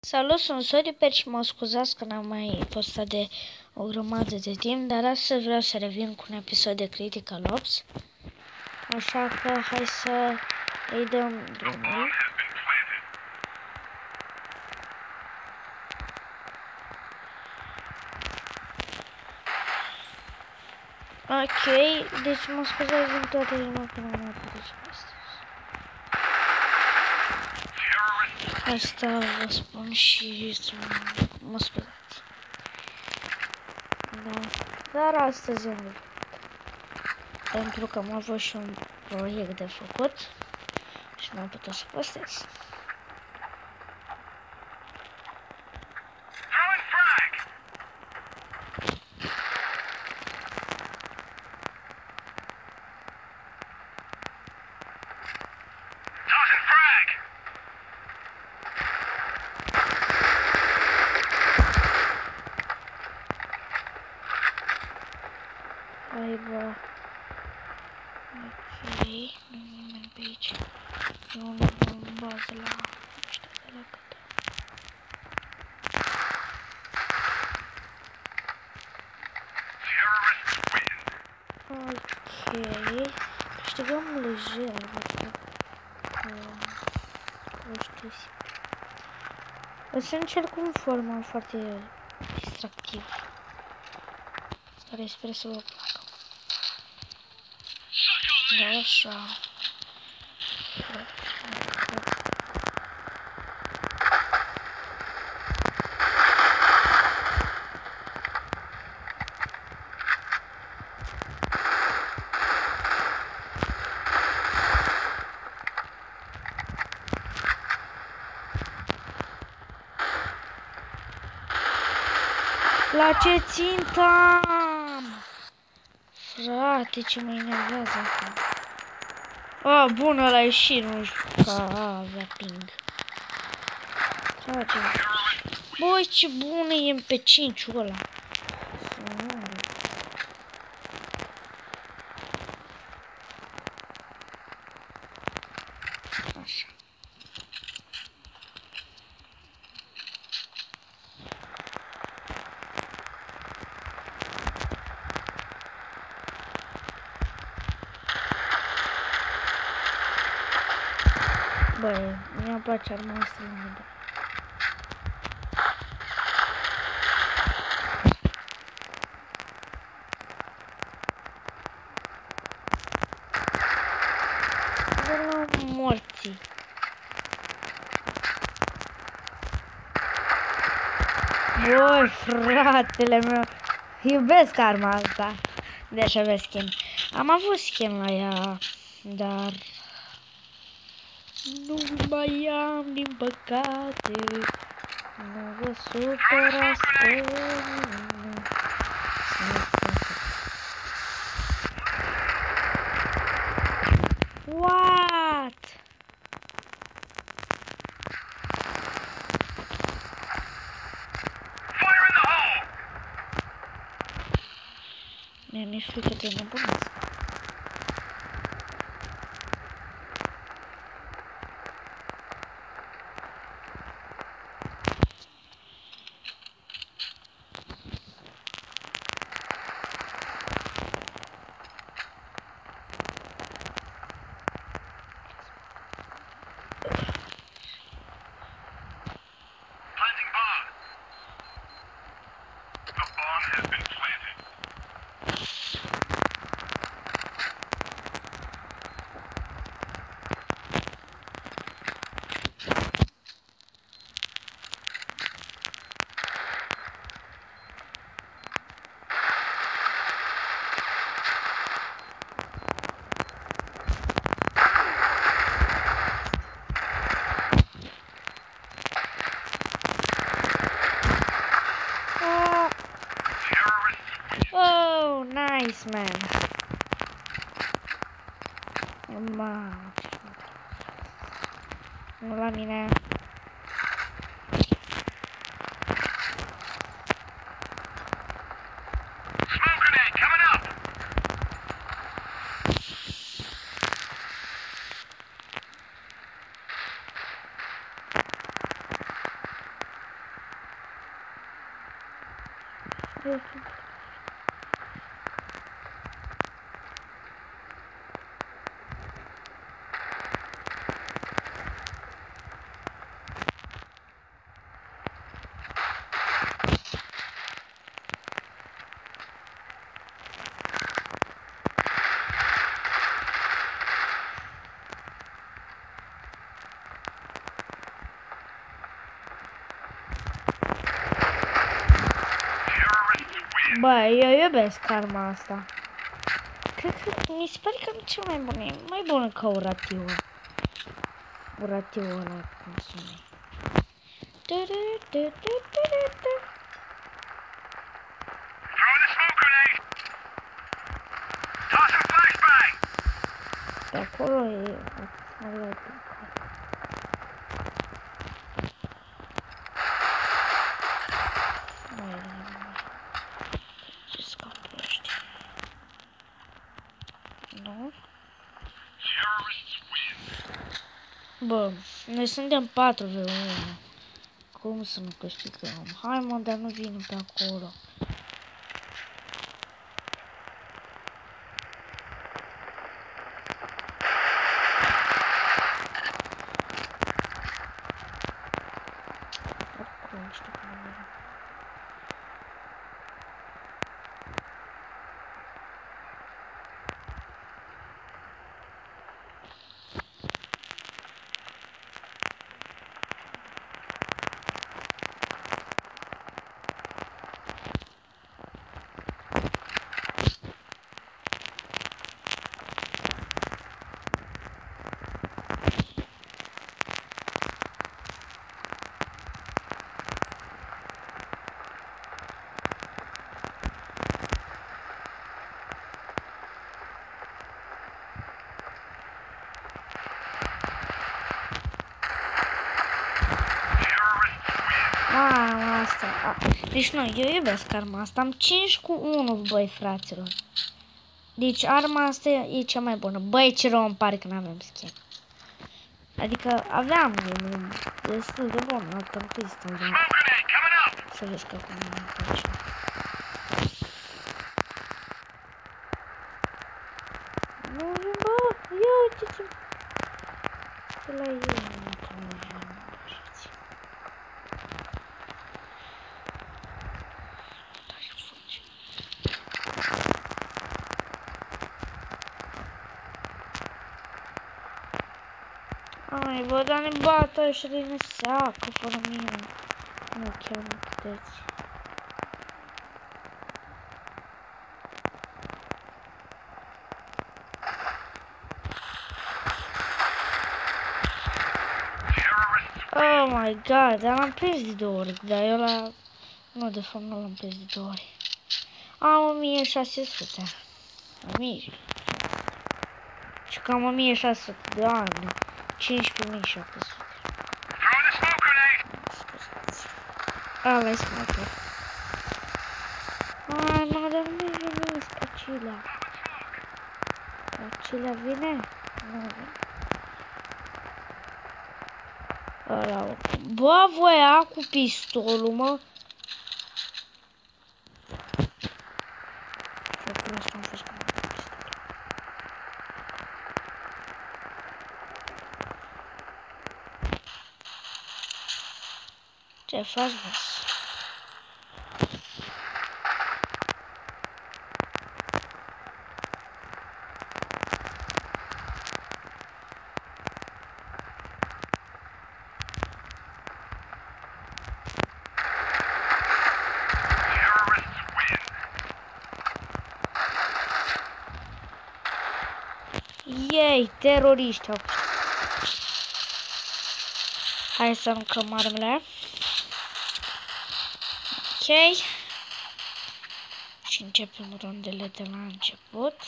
Salut, sunt Soriper și mă scuzați că n-am mai postat de o grămadă de timp, dar astăzi vreau să revin cu un episod de Critical Ops. Așa că hai să îi dăm drumul. Ok, deci mă scuzați din toată inima că n-am mai putut să postez. Asta vă spun și mă scuzați. Da. Dar astăzi am venit. Pentru că am avut și un proiect de făcut și n-am putut să postez. Aibă. Ok, nu nimeni pe aici. Eu nu mă baz la ăștia de la gata. Ok. Câștigăm lejer, văd că o știu simplu. O să încerc un format foarte distractiv, care sper să vă placă. Da, așa. La ce țintam? Frate, ce mă enervează acum. A, bun, ăla e și nu știu că avea ping. Trage. Băi, ce bun e MP5-ul ăla. Așa. Băi, mi-a place arma asta lângă. Morții. Băi, fratele meu, iubesc arma asta. Deci avea skin. Am avut skin la ea, dar nu mai am, din păcate. Nu vă supărați pe mine. What? Mi-e frică de nebunesc. Oh, nice, man. Mamă, ce nu la mine. Bă, eu iubesc arma asta. Cred că mi se pare că nu cel mai bun. E mai bună ca uratiul. Uratiul ăla, cum se numește. Pe acolo e... Ce scapul ăștia? Nu? Bă, noi suntem 4v1. Cum să nu câștigăm? Hai mă, dar nu vine pe acolo. Oricum, știu cum vine. Asta. Deci nu, eu iubesc arma asta. Am 5 cu 1, băi, fraților. Deci arma asta e cea mai bună. Băi, ce rău îmi pare că n-avem skin. Adică aveam destul de bun. Altă pistă, dar... Să vezi că acum nu face. Nu, bă, ia uite-te. Pe la el, ai, bă, dar ne bată ăștia de ne seacă fără mine. Nu, chiar nu puteți. Oh my god, dar l-am prins de 2 ori, dar eu la... Nu, de fapt nu l-am prins de 2 ori. Am 1600. 1000. Și cam 1600 de ani. 15700. Scuzați. Ăla-i smoker. Ai, mă, dar nu mi-a venit Scacila. Scacila vine? Nu vine. Ăla, bă, voia cu pistolul, mă. Ce prost am fost cu pistolul. Ce faci, bă? Yay, teroriști au. Hai să aruncăm armele. Ok. Și începem rondele de la început.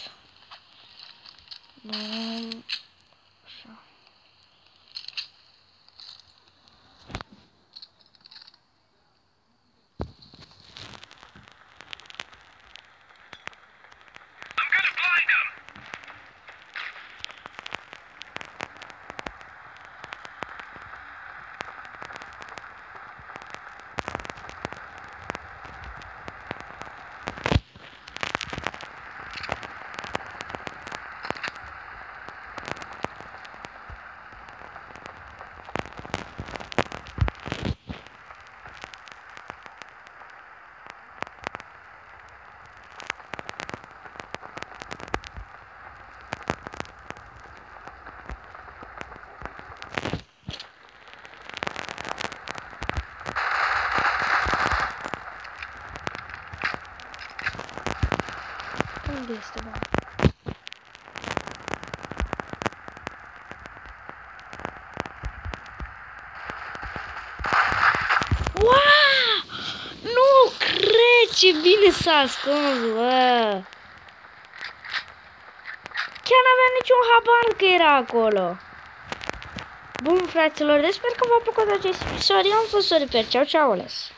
Bun. Așa. este bun. Wow! Nu cred ce bine s-a ascuns, bă! Chiar n-aveam niciun habar că era acolo. Bun, fraților, deci sper că v-a plăcut acest episod. Eu am fost Soriper. Ceau, ceau, ales!